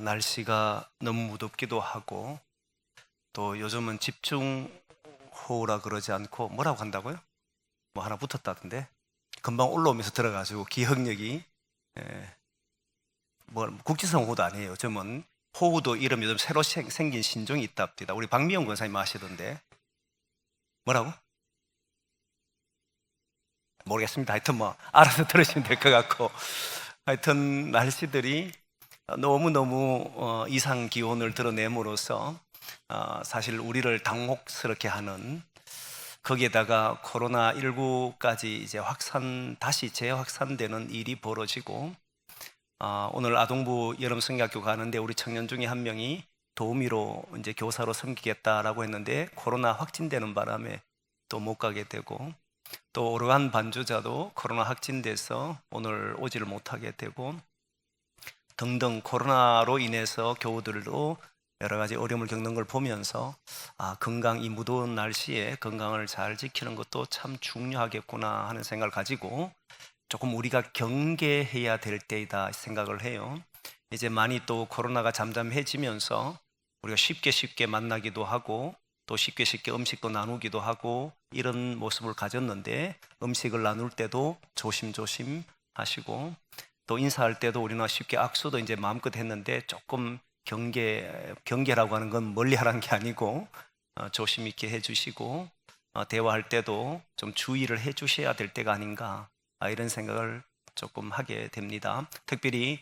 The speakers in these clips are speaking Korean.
날씨가 너무 무덥기도 하고 또 요즘은 집중호우라 그러지 않고 뭐라고 한다고요? 뭐 하나 붙었다던데 금방 올라오면서 들어가지고 기억력이 뭐 국지성 호우도 아니에요. 요즘은 호우도 이름 요즘 새로 생긴 신종이 있답니다. 우리 박미영 권사님 아시던데 뭐라고? 모르겠습니다. 하여튼 뭐 알아서 들으시면 될 것 같고 하여튼 날씨들이 너무너무 이상 기온을 드러냄으로써 사실 우리를 당혹스럽게 하는, 거기에다가 코로나19까지 이제 다시 재확산되는 일이 벌어지고, 오늘 아동부 여름성경학교 가는데 우리 청년 중에 한 명이 도우미로 이제 교사로 섬기겠다라고 했는데 코로나 확진되는 바람에 또 못 가게 되고, 또 오르간 반주자도 코로나 확진돼서 오늘 오지를 못하게 되고 등등, 코로나로 인해서 교우들도 여러 가지 어려움을 겪는 걸 보면서 이 무더운 날씨에 건강을 잘 지키는 것도 참 중요하겠구나 하는 생각을 가지고 조금 우리가 경계해야 될 때이다 생각을 해요. 이제 많이 또 코로나가 잠잠해지면서 우리가 쉽게 만나기도 하고 또 쉽게 음식도 나누기도 하고 이런 모습을 가졌는데, 음식을 나눌 때도 조심조심 하시고 또 인사할 때도 우리는 쉽게 악수도 이제 마음껏 했는데 조금 경계라고 하는 건 멀리 하라는 게 아니고 조심 있게 해주시고 대화할 때도 좀 주의를 해주셔야 될 때가 아닌가, 이런 생각을 조금 하게 됩니다. 특별히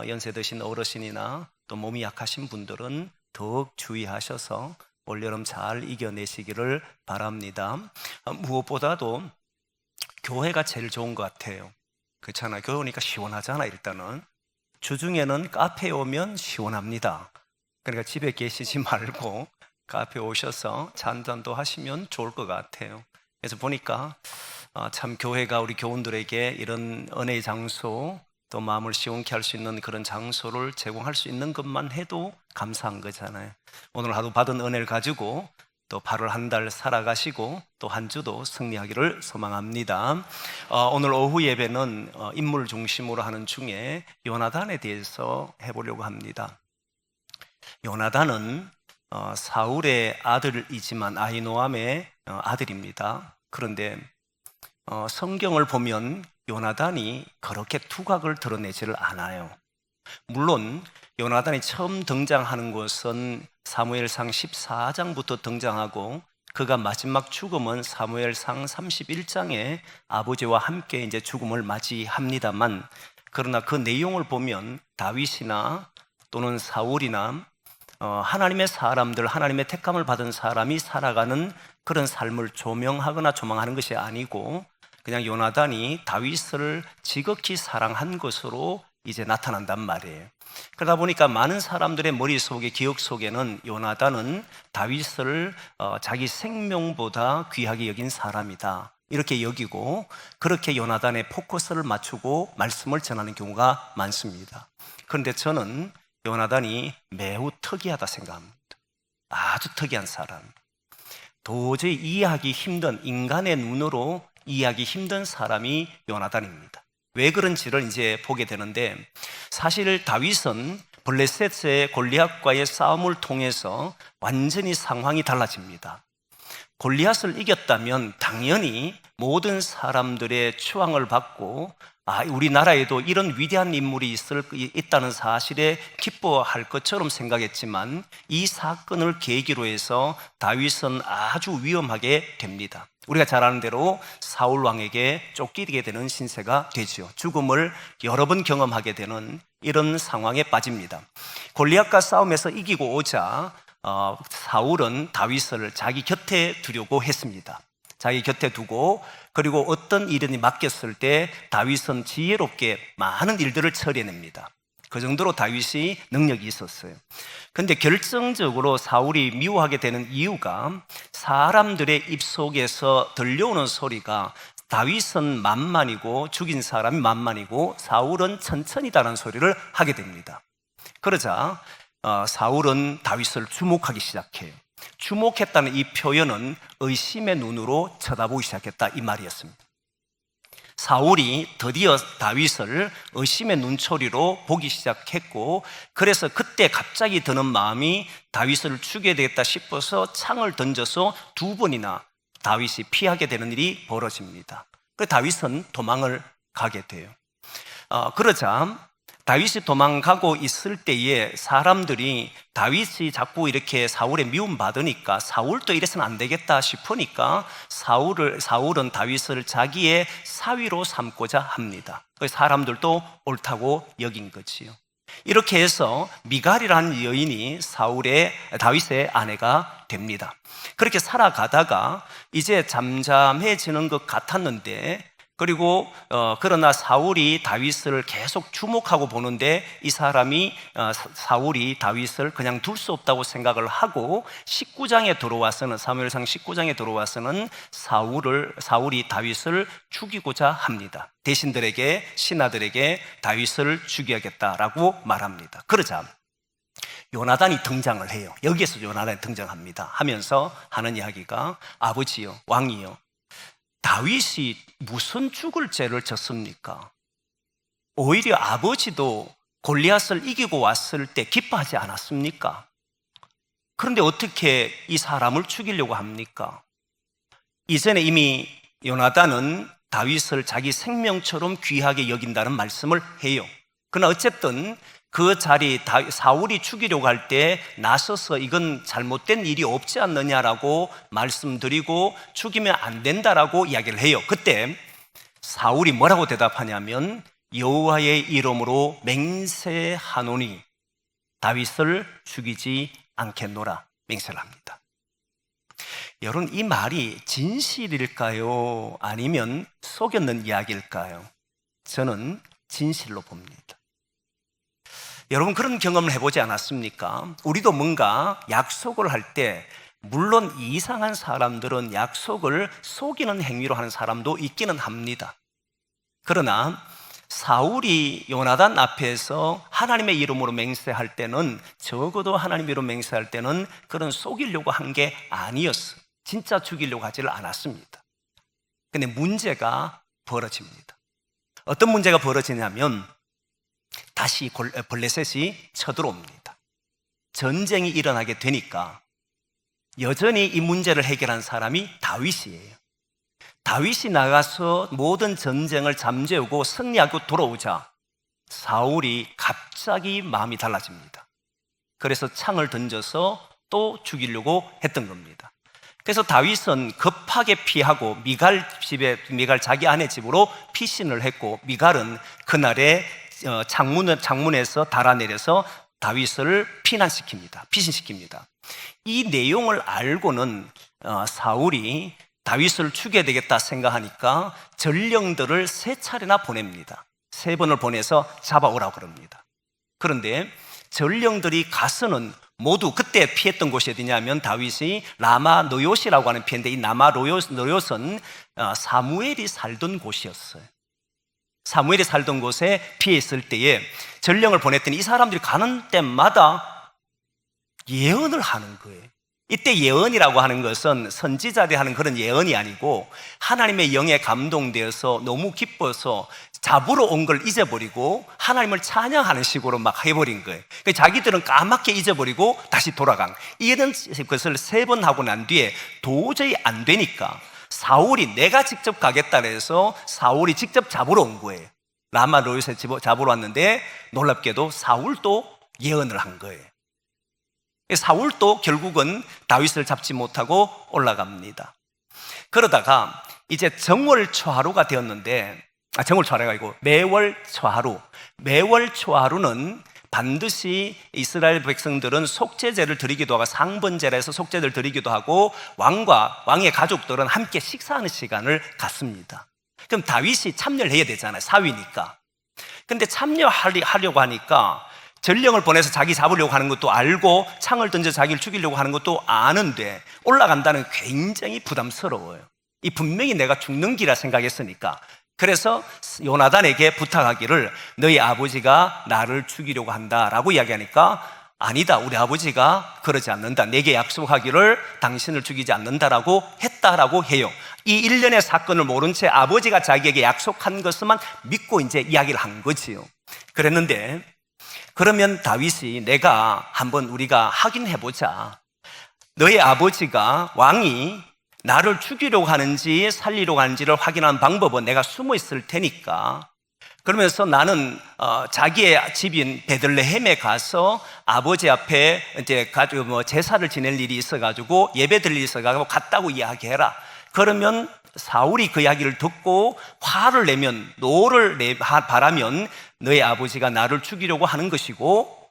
연세 드신 어르신이나 또 몸이 약하신 분들은 더욱 주의하셔서 올여름 잘 이겨내시기를 바랍니다. 무엇보다도 교회가 제일 좋은 것 같아요. 그렇잖아요. 교회 오니까 시원하잖아. 일단은 주중에는 카페에 오면 시원합니다. 그러니까 집에 계시지 말고 카페에 오셔서 차 한잔도 하시면 좋을 것 같아요. 그래서 보니까 참 교회가 우리 교우들에게 이런 은혜의 장소, 또 마음을 시원케 할 수 있는 그런 장소를 제공할 수 있는 것만 해도 감사한 거잖아요. 오늘 하루 받은 은혜를 가지고 또 8월 한 달 살아가시고 또 한 주도 승리하기를 소망합니다. 오늘 오후 예배는 인물 중심으로 하는 중에 요나단에 대해서 해보려고 합니다. 요나단은 사울의 아들이지만 아히노암의 아들입니다. 그런데 성경을 보면 요나단이 그렇게 두각을 드러내지를 않아요. 물론 요나단이 처음 등장하는 것은 사무엘상 14장부터 등장하고, 그가 마지막 죽음은 사무엘상 31장에 아버지와 함께 이제 죽음을 맞이합니다만, 그러나 그 내용을 보면 다윗이나 또는 사울이나 하나님의 사람들, 하나님의 택함을 받은 사람이 살아가는 그런 삶을 조명하거나 조망하는 것이 아니고, 그냥 요나단이 다윗을 지극히 사랑한 것으로 이제 나타난단 말이에요. 그러다 보니까 많은 사람들의 머릿속에, 기억 속에는 요나단은 다윗을 자기 생명보다 귀하게 여긴 사람이다, 이렇게 여기고 그렇게 요나단의 포커스를 맞추고 말씀을 전하는 경우가 많습니다. 그런데 저는 요나단이 매우 특이하다 생각합니다. 아주 특이한 사람, 도저히 이해하기 힘든, 인간의 눈으로 이해하기 힘든 사람이 요나단입니다. 왜 그런지를 이제 보게 되는데, 사실 다윗은 블레셋의 골리앗과의 싸움을 통해서 완전히 상황이 달라집니다. 골리앗을 이겼다면 당연히 모든 사람들의 추앙을 받고 우리나라에도 이런 위대한 인물이 있다는 사실에 기뻐할 것처럼 생각했지만, 이 사건을 계기로 해서 다윗은 아주 위험하게 됩니다. 우리가 잘 아는 대로 사울 왕에게 쫓기게 되는 신세가 되죠. 죽음을 여러 번 경험하게 되는 이런 상황에 빠집니다. 골리앗과 싸움에서 이기고 오자 사울은 다윗을 자기 곁에 두려고 했습니다. 자기 곁에 두고, 그리고 어떤 일이 맡겼을 때 다윗은 지혜롭게 많은 일들을 처리해냅니다. 그 정도로 다윗이 능력이 있었어요. 그런데 결정적으로 사울이 미워하게 되는 이유가, 사람들의 입속에서 들려오는 소리가 다윗은 만만이고 죽인 사람이 만만이고 사울은 천천히다라는 소리를 하게 됩니다. 그러자 사울은 다윗을 주목하기 시작해요. 주목했다는 이 표현은 의심의 눈으로 쳐다보기 시작했다, 이 말이었습니다. 사울이 드디어 다윗을 의심의 눈초리로 보기 시작했고, 그래서 그때 갑자기 드는 마음이 다윗을 죽여야 되겠다 싶어서 창을 던져서 2번이나 다윗이 피하게 되는 일이 벌어집니다. 그 다윗은 도망을 가게 돼요. 그러자 다윗이 도망가고 있을 때에 사람들이 다윗이 자꾸 이렇게 사울의 미움받으니까 사울도 이래서는 안 되겠다 싶으니까 사울은 다윗을 자기의 사위로 삼고자 합니다. 사람들도 옳다고 여긴 거지요. 이렇게 해서 미갈이라는 여인이 다윗의 아내가 됩니다. 그렇게 살아가다가 이제 잠잠해지는 것 같았는데, 그리고 그러나 사울이 다윗을 계속 주목하고 보는데 이 사람이 사울이 다윗을 그냥 둘 수 없다고 생각을 하고 19장에 들어와서는, 사무엘상 19장에 들어와서는 사울이 다윗을 죽이고자 합니다. 대신들에게, 신하들에게 다윗을 죽여야겠다라고 말합니다. 그러자 요나단이 등장을 해요. 여기에서 요나단이 등장합니다. 하면서 하는 이야기가, 아버지요, 왕이요, 다윗이 무슨 죽을 죄를 졌습니까? 오히려 아버지도 골리앗을 이기고 왔을 때 기뻐하지 않았습니까? 그런데 어떻게 이 사람을 죽이려고 합니까? 이전에 이미 요나단은 다윗을 자기 생명처럼 귀하게 여긴다는 말씀을 해요. 그러나 어쨌든 그 자리 사울이 죽이려고 할 때 나서서 이건 잘못된 일이 없지 않느냐라고 말씀드리고 죽이면 안 된다라고 이야기를 해요. 그때 사울이 뭐라고 대답하냐면, 여호와의 이름으로 맹세하노니 다윗을 죽이지 않겠노라 맹세를 합니다. 여러분, 이 말이 진실일까요? 아니면 속였는 이야기일까요? 저는 진실로 봅니다. 여러분, 그런 경험을 해보지 않았습니까? 우리도 뭔가 약속을 할 때, 물론 이상한 사람들은 약속을 속이는 행위로 하는 사람도 있기는 합니다. 그러나 사울이 요나단 앞에서 하나님의 이름으로 맹세할 때는, 적어도 하나님의 이름으로 맹세할 때는 그런 속이려고 한 게 아니었어요. 진짜 죽이려고 하지를 않았습니다. 근데 문제가 벌어집니다. 어떤 문제가 벌어지냐면, 다시 블레셋이 쳐들어옵니다. 전쟁이 일어나게 되니까 여전히 이 문제를 해결한 사람이 다윗이에요. 다윗이 나가서 모든 전쟁을 잠재우고 승리하고 돌아오자 사울이 갑자기 마음이 달라집니다. 그래서 창을 던져서 또 죽이려고 했던 겁니다. 그래서 다윗은 급하게 피하고 미갈 자기 아내 집으로 피신을 했고, 미갈은 그날에 창문에서 달아내려서 다윗을 피신시킵니다. 이 내용을 알고는 사울이 다윗을 죽여야 되겠다 생각하니까 전령들을 3차례나 보냅니다. 3번을 보내서 잡아오라고 그럽니다. 그런데 전령들이 가서는 모두 그때 피했던 곳이 어디냐면, 다윗이 라마 노요시라고 하는 피인데, 이 라마 노요스는 사무엘이 살던 곳이었어요. 사무엘이 살던 곳에 피했을 때에 전령을 보냈더니 이 사람들이 가는 때마다 예언을 하는 거예요. 이때 예언이라고 하는 것은 선지자들이 하는 그런 예언이 아니고, 하나님의 영에 감동되어서 너무 기뻐서 잡으러 온 걸 잊어버리고 하나님을 찬양하는 식으로 막 해버린 거예요. 자기들은 까맣게 잊어버리고 다시 돌아간, 이런 것을 3번 하고 난 뒤에 도저히 안 되니까 사울이 내가 직접 가겠다 해서 사울이 직접 잡으러 온 거예요. 라마 노요세 잡으러 왔는데 놀랍게도 사울도 예언을 한 거예요. 사울도 결국은 다윗을 잡지 못하고 올라갑니다. 그러다가 이제 정월초하루가 되었는데, 정월초하루가 아니고 매월초하루. 매월초하루는 반드시 이스라엘 백성들은 속죄제를 드리기도 하고, 상번제라 해서 속죄제를 드리기도 하고, 왕의 가족들은 함께 식사하는 시간을 갖습니다. 그럼 다윗이 참여를 해야 되잖아요, 사위니까. 근데 참여하려고 하니까 전령을 보내서 자기 잡으려고 하는 것도 알고, 창을 던져 자기를 죽이려고 하는 것도 아는데 올라간다는 게 굉장히 부담스러워요. 이 분명히 내가 죽는 기라 생각했으니까. 그래서 요나단에게 부탁하기를, 너희 아버지가 나를 죽이려고 한다라고 이야기하니까 아니다, 우리 아버지가 그러지 않는다, 내게 약속하기를 당신을 죽이지 않는다라고 했다라고 해요. 이 일련의 사건을 모른 채 아버지가 자기에게 약속한 것만 믿고 이제 이야기를 한 거지요. 그랬는데, 그러면 다윗이 내가 한번 우리가 확인해보자, 너의 아버지가 왕이 나를 죽이려고 하는지 살리려고 하는지를 확인하는 방법은 내가 숨어 있을 테니까, 그러면서 나는 자기의 집인 베들레헴에 가서 아버지 앞에 이제 제사를 지낼 일이 있어가지고 예배 드릴 일이 있어가지고 갔다고 이야기해라. 그러면 사울이 그 이야기를 듣고 화를 내면, 노를 바라면 너의 아버지가 나를 죽이려고 하는 것이고,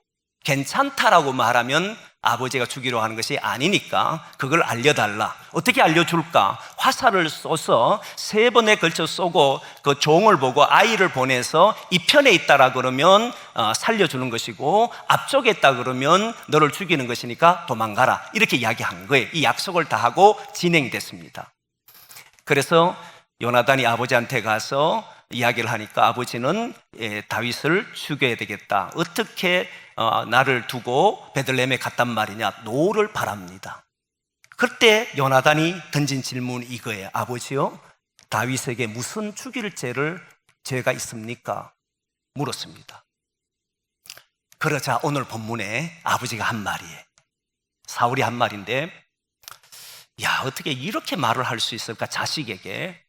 괜찮다라고 말하면 아버지가 죽이려고 하는 것이 아니니까 그걸 알려달라. 어떻게 알려줄까? 화살을 쏘서 3번에 걸쳐 쏘고 그 종을 보고 아이를 보내서 이 편에 있다라 그러면 살려주는 것이고, 앞쪽에 있다 그러면 너를 죽이는 것이니까 도망가라, 이렇게 이야기한 거예요. 이 약속을 다 하고 진행이 됐습니다. 그래서 요나단이 아버지한테 가서 이야기를 하니까 아버지는 다윗을 죽여야 되겠다, 어떻게 나를 두고 베들레헴에 갔단 말이냐, 노를 바랍니다. 그때 요나단이 던진 질문이 이거예요. 아버지요, 다윗에게 무슨 죽일 죄가 있습니까? 물었습니다. 그러자 오늘 본문에 아버지가 한 말이에요. 사울이 한 말인데, 야, 어떻게 이렇게 말을 할 수 있을까? 자식에게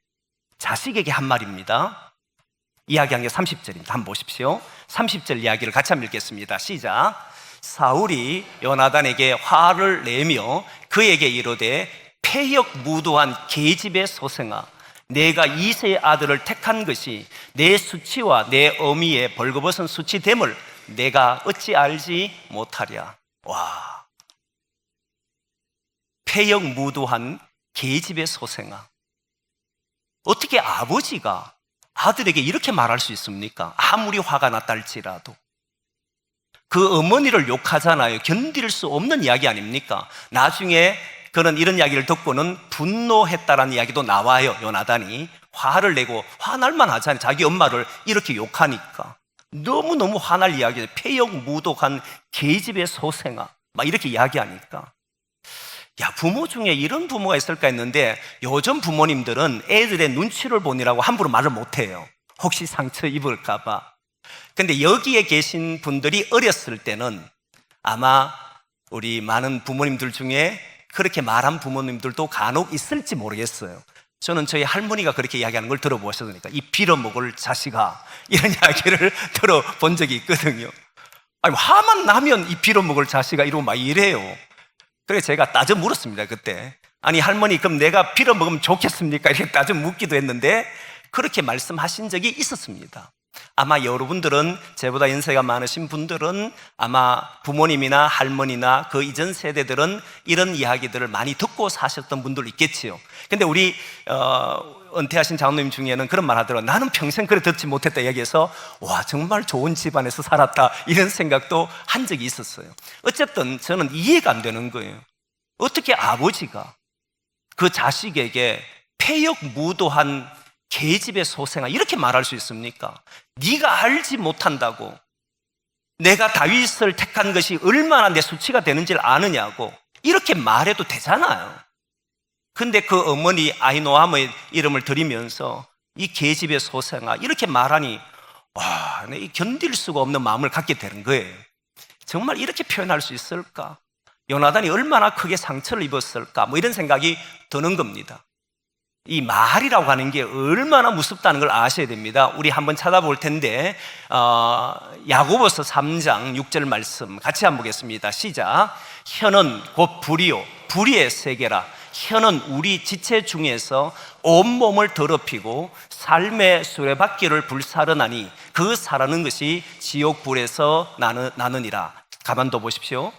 한 말입니다. 이야기한 게 30절입니다. 한번 보십시오. 30절 이야기를 같이 한번 읽겠습니다. 시작. 사울이 요나단에게 화를 내며 그에게 이르되, 패역무도한 계집의 소생아, 내가 이새의 아들을 택한 것이 내 수치와 내 어미의 벌거벗은 수치됨을 내가 어찌 알지 못하랴. 와, 패역무도한 계집의 소생아. 어떻게 아버지가 아들에게 이렇게 말할 수 있습니까? 아무리 화가 났다 할지라도. 그 어머니를 욕하잖아요. 견딜 수 없는 이야기 아닙니까? 나중에 그런 이런 이야기를 듣고는 분노했다라는 이야기도 나와요. 요나단이 화를 내고, 화날만 하잖아요. 자기 엄마를 이렇게 욕하니까 너무너무 화날 이야기예요. 패역무도한 계집의 소생아, 막 이렇게 이야기하니까, 야, 부모 중에 이런 부모가 있을까 했는데, 요즘 부모님들은 애들의 눈치를 보느라고 함부로 말을 못해요. 혹시 상처 입을까봐. 근데 여기에 계신 분들이 어렸을 때는 아마 우리 많은 부모님들 중에 그렇게 말한 부모님들도 간혹 있을지 모르겠어요. 저는 저희 할머니가 그렇게 이야기하는 걸 들어보셨으니까, 이 빌어먹을 자식아, 이런 이야기를 들어본 적이 있거든요. 아니, 화만 나면 이 빌어먹을 자식아 이러고 막 이래요. 그래서 제가 따져 물었습니다, 그때. 아니, 할머니, 그럼 내가 빌어먹으면 좋겠습니까? 이렇게 따져 묻기도 했는데, 그렇게 말씀하신 적이 있었습니다. 아마 여러분들은, 제보다 연세가 많으신 분들은 아마 부모님이나 할머니나 그 이전 세대들은 이런 이야기들을 많이 듣고 사셨던 분들 있겠지요. 근데 우리 은퇴하신 장로님 중에는 그런 말 하더라고요. 나는 평생 그래 듣지 못했다 얘기해서, 와, 정말 좋은 집안에서 살았다, 이런 생각도 한 적이 있었어요. 어쨌든 저는 이해가 안 되는 거예요. 어떻게 아버지가 그 자식에게 패역무도한 계집의 소생아, 이렇게 말할 수 있습니까? 네가 알지 못한다고, 내가 다윗을 택한 것이 얼마나 내 수치가 되는지를 아느냐고, 이렇게 말해도 되잖아요. 근데 그 어머니 아히노함의 이름을 들이면서 이 계집의 소생아, 이렇게 말하니, 와, 견딜 수가 없는 마음을 갖게 되는 거예요. 정말 이렇게 표현할 수 있을까? 요나단이 얼마나 크게 상처를 입었을까? 뭐 이런 생각이 드는 겁니다. 이 말이라고 하는 게 얼마나 무섭다는 걸 아셔야 됩니다. 우리 한번 찾아볼 텐데, 야고보서 3장 6절 말씀 같이 한번 보겠습니다. 시작. 혀는 곧 불이요 불의의 세계라. 혀는 우리 지체 중에서 온몸을 더럽히고 삶의 수레바퀴를 불사르나니 그 사르는 것이 지옥불에서 나느니라. 가만둬 보십시오.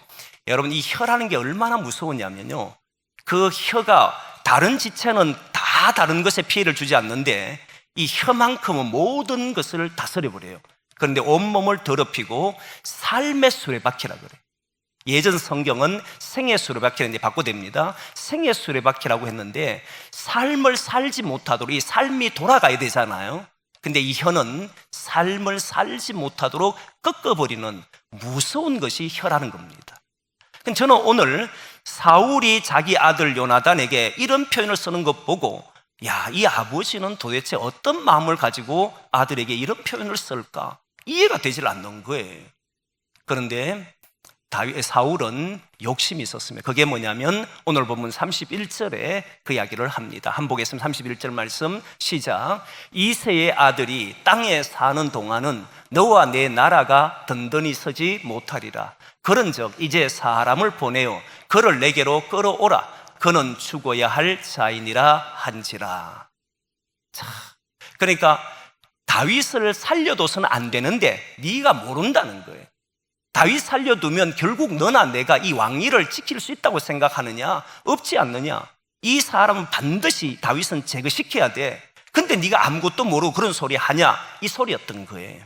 여러분, 이 혀라는 게 얼마나 무서우냐면요, 그 혀가 다른 지체는 다 다른 것에 피해를 주지 않는데 이 혀만큼은 모든 것을 다스려버려요. 그런데 온몸을 더럽히고 삶의 수레바퀴라 그래요. 예전 성경은 생의 수레바퀴를 이제 바꿔댑니다. 생의 수레바퀴라고 했는데, 삶을 살지 못하도록 이 삶이 돌아가야 되잖아요. 근데 이 혀는 삶을 살지 못하도록 꺾어버리는 무서운 것이 혀라는 겁니다. 저는 오늘 사울이 자기 아들 요나단에게 이런 표현을 쓰는 것 보고, 야, 이 아버지는 도대체 어떤 마음을 가지고 아들에게 이런 표현을 쓸까? 이해가 되질 않는 거예요. 그런데 사울은 욕심이 있었습니다. 그게 뭐냐면 오늘 본문 31절에 그 이야기를 합니다. 한번 보겠습니다. 31절 말씀 시작. 이새의 아들이 땅에 사는 동안은 너와 내 나라가 든든히 서지 못하리라. 그런즉 이제 사람을 보내어 그를 내게로 끌어오라. 그는 죽어야 할 자인이라 한지라. 자, 그러니까 다윗을 살려둬서는 안 되는데 네가 모른다는 거예요. 다윗 살려두면 결국 너나 내가 이 왕위를 지킬 수 있다고 생각하느냐? 없지 않느냐? 이 사람은 반드시 다윗은 제거시켜야 돼. 근데 네가 아무것도 모르고 그런 소리 하냐? 이 소리였던 거예요.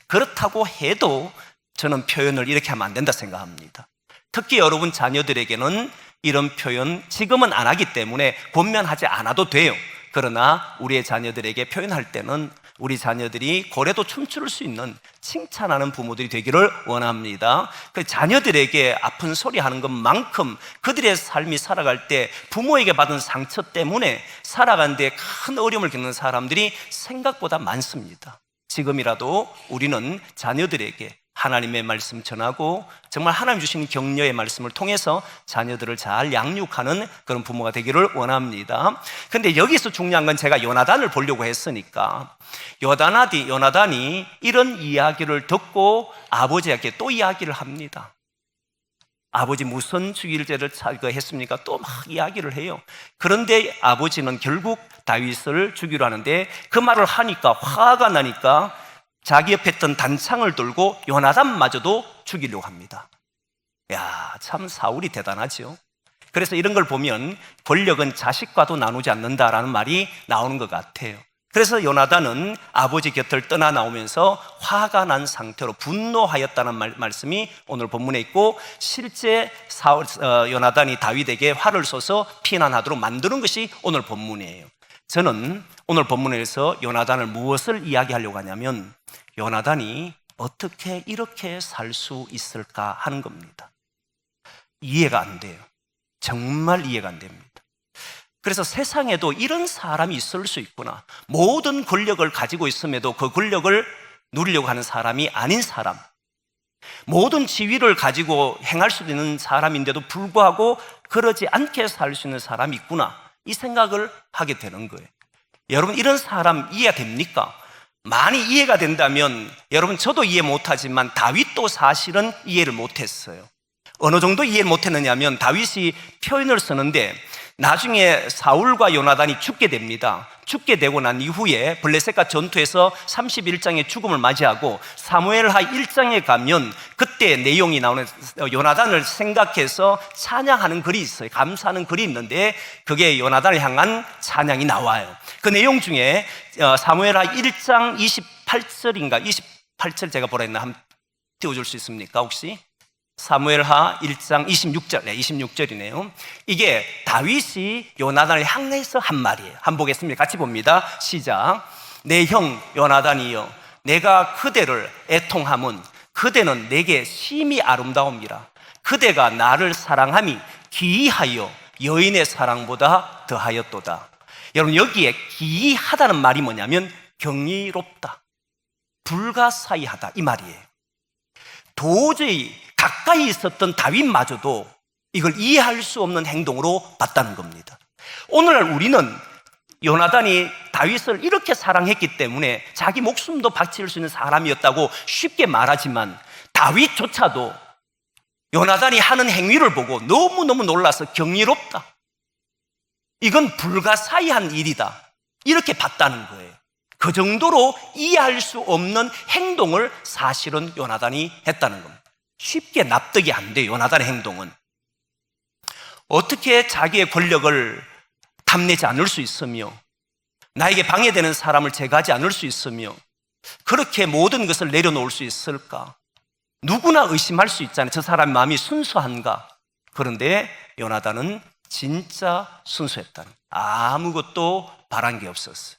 그렇다고 해도 저는 표현을 이렇게 하면 안 된다 생각합니다. 특히 여러분 자녀들에게는 이런 표현 지금은 안 하기 때문에 권면하지 않아도 돼요. 그러나 우리의 자녀들에게 표현할 때는 우리 자녀들이 고래도 춤출 수 있는 칭찬하는 부모들이 되기를 원합니다. 그 자녀들에게 아픈 소리 하는 것만큼 그들의 삶이 살아갈 때 부모에게 받은 상처 때문에 살아가는데 큰 어려움을 겪는 사람들이 생각보다 많습니다. 지금이라도 우리는 자녀들에게 하나님의 말씀 전하고 정말 하나님 주신 격려의 말씀을 통해서 자녀들을 잘 양육하는 그런 부모가 되기를 원합니다. 근데 여기서 중요한 건 제가 요나단을 보려고 했으니까 요나단이 이런 이야기를 듣고 아버지에게 또 이야기를 합니다. 아버지 무슨 죽일 죄를 했습니까? 또 막 이야기를 해요. 그런데 아버지는 결국 다윗을 죽이려 하는데 그 말을 하니까 화가 나니까 자기 옆에 있던 단창을 들고 요나단마저도 죽이려고 합니다. 야, 참 사울이 대단하죠. 그래서 이런 걸 보면 권력은 자식과도 나누지 않는다라는 말이 나오는 것 같아요. 그래서 요나단은 아버지 곁을 떠나 나오면서 화가 난 상태로 분노하였다는 말씀이 오늘 본문에 있고, 실제 요나단이 다윗에게 화를 쏘서 피난하도록 만드는 것이 오늘 본문이에요. 저는 오늘 본문에서 요나단을 무엇을 이야기하려고 하냐면 요나단이 어떻게 이렇게 살 수 있을까 하는 겁니다. 이해가 안 돼요. 정말 이해가 안 됩니다. 그래서 세상에도 이런 사람이 있을 수 있구나. 모든 권력을 가지고 있음에도 그 권력을 누리려고 하는 사람이 아닌 사람, 모든 지위를 가지고 행할 수 있는 사람인데도 불구하고 그러지 않게 살 수 있는 사람이 있구나, 이 생각을 하게 되는 거예요. 여러분, 이런 사람 이해가 됩니까? 많이 이해가 된다면, 여러분 저도 이해 못하지만 다윗도 사실은 이해를 못했어요. 어느 정도 이해를 못했느냐면 다윗이 표현을 쓰는데 나중에 사울과 요나단이 죽게 됩니다. 죽게 되고 난 이후에 블레셋과 전투에서 31장의 죽음을 맞이하고 사무엘하 1장에 가면 그때 내용이 나오는 요나단을 생각해서 찬양하는 글이 있어요. 감사하는 글이 있는데 그게 요나단을 향한 찬양이 나와요. 그 내용 중에 사무엘하 1장 28절인가 28절 제가 보라 했나 한번 띄워줄 수 있습니까 혹시? 사무엘하 1장 26절, 26절이네요. 이게 다윗이 요나단을 향해서 한 말이에요. 한번 보겠습니다. 같이 봅니다. 시작. 내 형 요나단이여, 내가 그대를 애통함은 그대는 내게 심히 아름다움이라. 그대가 나를 사랑함이 기이하여 여인의 사랑보다 더하였도다. 여러분, 여기에 기이하다는 말이 뭐냐면 경이롭다, 불가사의하다, 이 말이에요. 도저히 가까이 있었던 다윗마저도 이걸 이해할 수 없는 행동으로 봤다는 겁니다. 오늘날 우리는 요나단이 다윗을 이렇게 사랑했기 때문에 자기 목숨도 바칠 수 있는 사람이었다고 쉽게 말하지만 다윗조차도 요나단이 하는 행위를 보고 너무너무 놀라서 경이롭다, 이건 불가사의한 일이다, 이렇게 봤다는 거예요. 그 정도로 이해할 수 없는 행동을 사실은 요나단이 했다는 겁니다. 쉽게 납득이 안 돼요. 요나단의 행동은 어떻게 자기의 권력을 탐내지 않을 수 있으며 나에게 방해되는 사람을 제거하지 않을 수 있으며 그렇게 모든 것을 내려놓을 수 있을까? 누구나 의심할 수 있잖아요. 저 사람의 마음이 순수한가? 그런데 요나단은 진짜 순수했다는, 아무것도 바란 게 없었어요.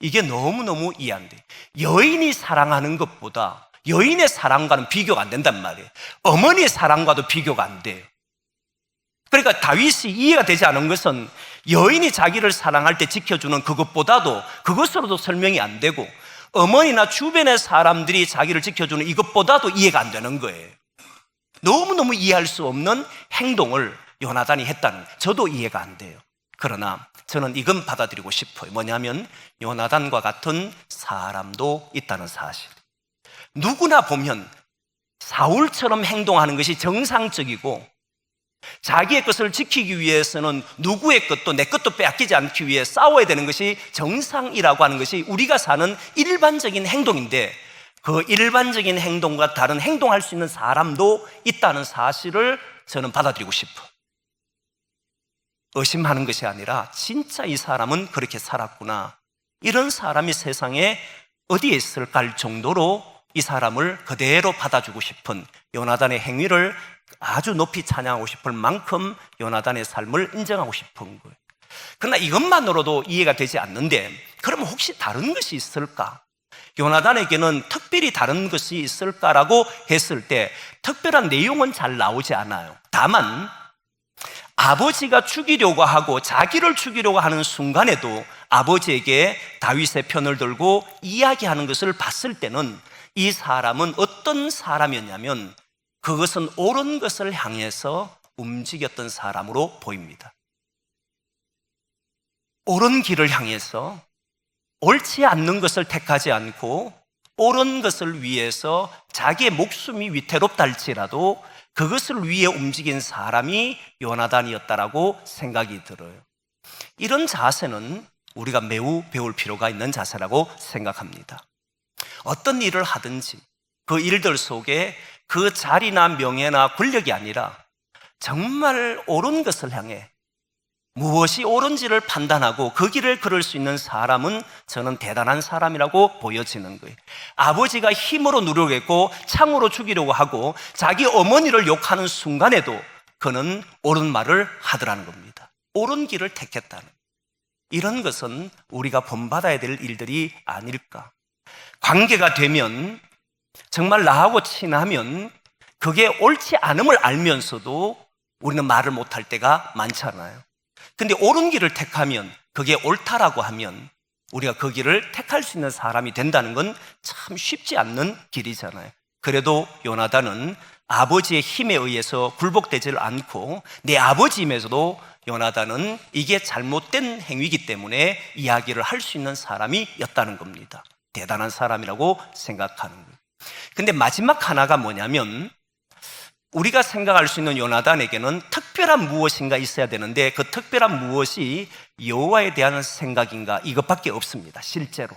이게 너무너무 이해 안 돼. 여인이 사랑하는 것보다 여인의 사랑과는 비교가 안 된단 말이에요. 어머니의 사랑과도 비교가 안 돼요. 그러니까 다윗이 이해가 되지 않은 것은 여인이 자기를 사랑할 때 지켜주는 그것보다도 그것으로도 설명이 안 되고 어머니나 주변의 사람들이 자기를 지켜주는 이것보다도 이해가 안 되는 거예요. 너무너무 이해할 수 없는 행동을 요나단이 했다는, 저도 이해가 안 돼요. 그러나 저는 이건 받아들이고 싶어요. 뭐냐면 요나단과 같은 사람도 있다는 사실. 누구나 보면 사울처럼 행동하는 것이 정상적이고 자기의 것을 지키기 위해서는 누구의 것도 내 것도 빼앗기지 않기 위해 싸워야 되는 것이 정상이라고 하는 것이 우리가 사는 일반적인 행동인데, 그 일반적인 행동과 다른 행동할 수 있는 사람도 있다는 사실을 저는 받아들이고 싶어. 의심하는 것이 아니라 진짜 이 사람은 그렇게 살았구나, 이런 사람이 세상에 어디에 있을까 할 정도로 이 사람을 그대로 받아주고 싶은, 요나단의 행위를 아주 높이 찬양하고 싶을 만큼 요나단의 삶을 인정하고 싶은 거예요. 그러나 이것만으로도 이해가 되지 않는데, 그러면 혹시 다른 것이 있을까? 요나단에게는 특별히 다른 것이 있을까라고 했을 때 특별한 내용은 잘 나오지 않아요. 다만 아버지가 죽이려고 하고 자기를 죽이려고 하는 순간에도 아버지에게 다윗의 편을 들고 이야기하는 것을 봤을 때는 이 사람은 어떤 사람이었냐면 그것은 옳은 것을 향해서 움직였던 사람으로 보입니다. 옳은 길을 향해서 옳지 않는 것을 택하지 않고 옳은 것을 위해서 자기의 목숨이 위태롭다 할지라도 그것을 위해 움직인 사람이 요나단이었다라고 생각이 들어요. 이런 자세는 우리가 매우 배울 필요가 있는 자세라고 생각합니다. 어떤 일을 하든지 그 일들 속에 그 자리나 명예나 권력이 아니라 정말 옳은 것을 향해 무엇이 옳은지를 판단하고 그 길을 걸을 수 있는 사람은 저는 대단한 사람이라고 보여지는 거예요. 아버지가 힘으로 누르겠고 창으로 죽이려고 하고 자기 어머니를 욕하는 순간에도 그는 옳은 말을 하더라는 겁니다. 옳은 길을 택했다는, 이런 것은 우리가 본받아야 될 일들이 아닐까. 관계가 되면 정말 나하고 친하면 그게 옳지 않음을 알면서도 우리는 말을 못할 때가 많잖아요. 근데 옳은 길을 택하면, 그게 옳다라고 하면 우리가 그 길을 택할 수 있는 사람이 된다는 건 참 쉽지 않는 길이잖아요. 그래도 요나단은 아버지의 힘에 의해서 굴복되질 않고 내 아버지임에서도 요나단은 이게 잘못된 행위이기 때문에 이야기를 할 수 있는 사람이었다는 겁니다. 대단한 사람이라고 생각하는 거예요. 근데 마지막 하나가 뭐냐면 우리가 생각할 수 있는 요나단에게는 특별한 무엇인가 있어야 되는데 그 특별한 무엇이 여호와에 대한 생각인가, 이것밖에 없습니다. 실제로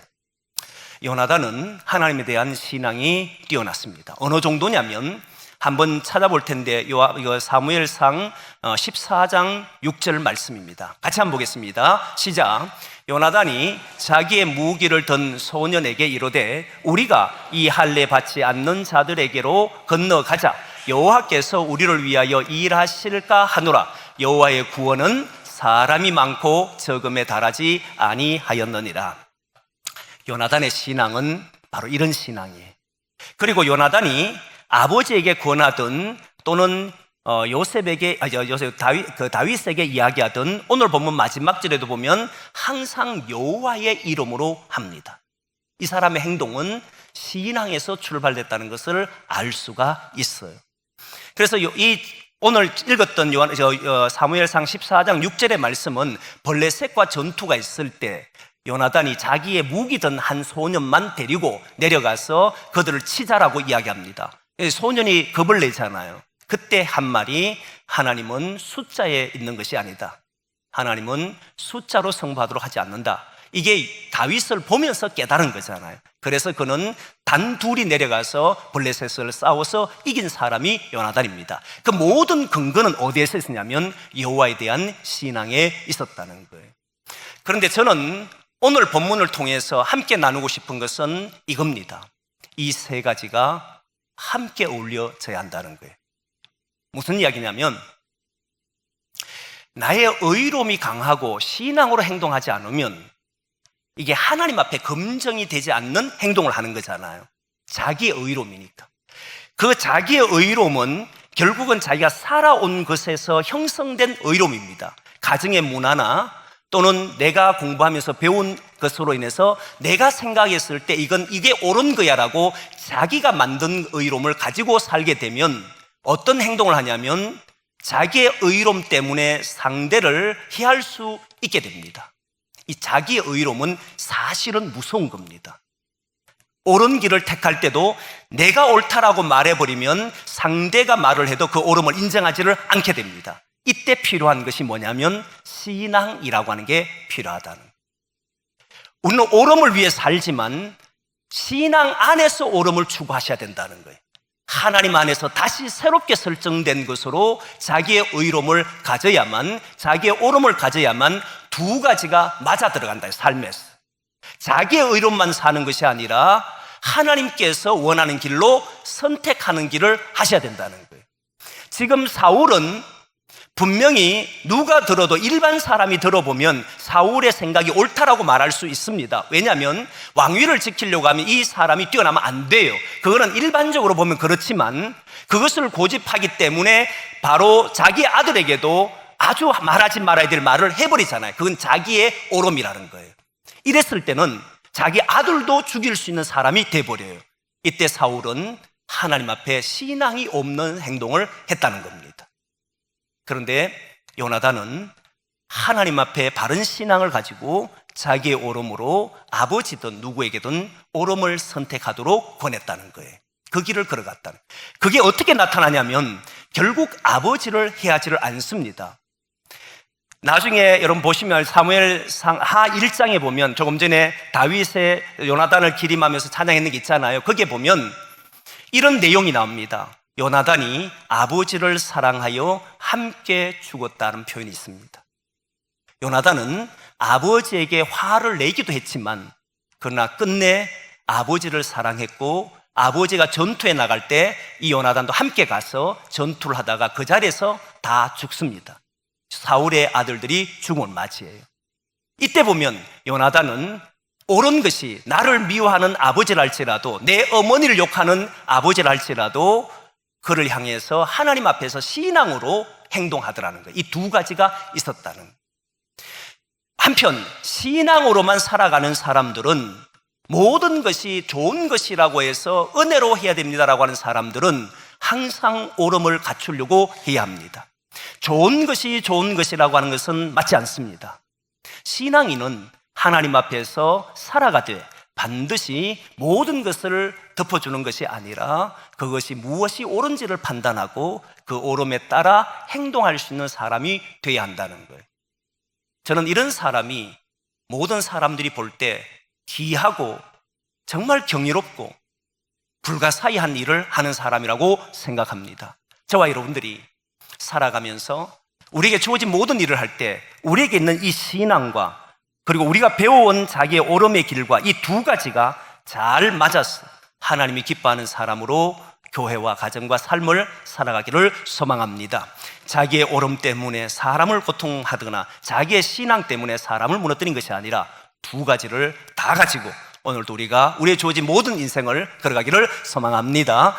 요나단은 하나님에 대한 신앙이 뛰어났습니다. 어느 정도냐면 한번 찾아볼 텐데 이거 사무엘상 14장 6절 말씀입니다. 같이 한번 보겠습니다. 시작. 요나단이 자기의 무기를 든 소년에게 이르되 우리가 이 할례 받지 않는 자들에게로 건너가자. 여호와께서 우리를 위하여 일하실까 하노라. 여호와의 구원은 사람이 많고 적음에 달하지 아니하였느니라. 요나단의 신앙은 바로 이런 신앙이에요. 그리고 요나단이 아버지에게 권하든 또는 다윗에게 이야기하든 오늘 본문 마지막 절에도 보면 항상 여호와의 이름으로 합니다. 이 사람의 행동은 신앙에서 출발됐다는 것을 알 수가 있어요. 그래서 오늘 읽었던 사무엘상 14장 6절의 말씀은 블레셋과 전투가 있을 때 요나단이 자기의 무기 든 한 소년만 데리고 내려가서 그들을 치자라고 이야기합니다. 소년이 겁을 내잖아요. 그때 한 말이 하나님은 숫자에 있는 것이 아니다. 하나님은 숫자로 승부하도록 하지 않는다. 이게 다윗을 보면서 깨달은 거잖아요. 그래서 그는 단둘이 내려가서 블레셋을 싸워서 이긴 사람이 요나단입니다. 그 모든 근거는 어디에서 있었냐면 여호와에 대한 신앙에 있었다는 거예요. 그런데 저는 오늘 본문을 통해서 함께 나누고 싶은 것은 이겁니다. 이 세 가지가 함께 어울려져야 한다는 거예요. 무슨 이야기냐면 나의 의로움이 강하고 신앙으로 행동하지 않으면 이게 하나님 앞에 검증이 되지 않는 행동을 하는 거잖아요. 자기의 의로움이니까. 그 자기의 의로움은 결국은 자기가 살아온 것에서 형성된 의로움입니다. 가정의 문화나 또는 내가 공부하면서 배운 것으로 인해서 내가 생각했을 때 이게 옳은 거야 라고 자기가 만든 의로움을 가지고 살게 되면 어떤 행동을 하냐면 자기의 의로움 때문에 상대를 해할 수 있게 됩니다. 이 자기의 의로움은 사실은 무서운 겁니다. 옳은 길을 택할 때도 내가 옳다라고 말해버리면 상대가 말을 해도 그 옳음을 인정하지를 않게 됩니다. 이때 필요한 것이 뭐냐면 신앙이라고 하는 게 필요하다는 거예요. 우리는 옳음을 위해 살지만 신앙 안에서 옳음을 추구하셔야 된다는 거예요. 하나님 안에서 다시 새롭게 설정된 것으로 자기의 의로움을 가져야만, 자기의 옳음을 가져야만 두 가지가 맞아 들어간다, 삶에서. 자기의 의로움만 사는 것이 아니라 하나님께서 원하는 길로 선택하는 길을 하셔야 된다는 거예요. 지금 사울은 분명히 누가 들어도 일반 사람이 들어보면 사울의 생각이 옳다라고 말할 수 있습니다. 왜냐하면 왕위를 지키려고 하면 이 사람이 뛰어나면 안 돼요. 그거는 일반적으로 보면 그렇지만 그것을 고집하기 때문에 바로 자기 아들에게도 아주 말하지 말아야 될 말을 해버리잖아요. 그건 자기의 옳음이라는 거예요. 이랬을 때는 자기 아들도 죽일 수 있는 사람이 돼버려요. 이때 사울은 하나님 앞에 신앙이 없는 행동을 했다는 겁니다. 그런데 요나단은 하나님 앞에 바른 신앙을 가지고 자기의 옳음으로 아버지든 누구에게든 옳음을 선택하도록 권했다는 거예요. 그 길을 걸어갔다는 거예요. 그게 어떻게 나타나냐면 결국 아버지를 해하지를 않습니다. 나중에 여러분 보시면 사무엘상 하 1장에 보면 조금 전에 다윗의 요나단을 기림하면서 찬양했는 게 있잖아요. 거기에 보면 이런 내용이 나옵니다. 요나단이 아버지를 사랑하여 함께 죽었다는 표현이 있습니다. 요나단은 아버지에게 화를 내기도 했지만 그러나 끝내 아버지를 사랑했고 아버지가 전투에 나갈 때 이 요나단도 함께 가서 전투를 하다가 그 자리에서 다 죽습니다. 사울의 아들들이 죽음을 맞이해요. 이때 보면 요나단은 옳은 것이 나를 미워하는 아버지랄지라도 내 어머니를 욕하는 아버지랄지라도 그를 향해서 하나님 앞에서 신앙으로 행동하더라는 거예요. 이 두 가지가 있었다는 거예요. 한편 신앙으로만 살아가는 사람들은 모든 것이 좋은 것이라고 해서 은혜로 해야 됩니다라고 하는 사람들은 항상 옳음을 갖추려고 해야 합니다. 좋은 것이 좋은 것이라고 하는 것은 맞지 않습니다. 신앙인은 하나님 앞에서 살아가되 반드시 모든 것을 덮어주는 것이 아니라 그것이 무엇이 옳은지를 판단하고 그 옳음에 따라 행동할 수 있는 사람이 되어야 한다는 거예요. 저는 이런 사람이 모든 사람들이 볼 때 귀하고 정말 경이롭고 불가사의한 일을 하는 사람이라고 생각합니다. 저와 여러분들이 살아가면서 우리에게 주어진 모든 일을 할 때 우리에게 있는 이 신앙과 그리고 우리가 배워온 자기의 옳음의 길과 이 두 가지가 잘 맞아서 하나님이 기뻐하는 사람으로 교회와 가정과 삶을 살아가기를 소망합니다. 자기의 옳음 때문에 사람을 고통하거나 자기의 신앙 때문에 사람을 무너뜨린 것이 아니라 두 가지를 다 가지고 오늘도 우리가 우리의 주어진 모든 인생을 걸어가기를 소망합니다.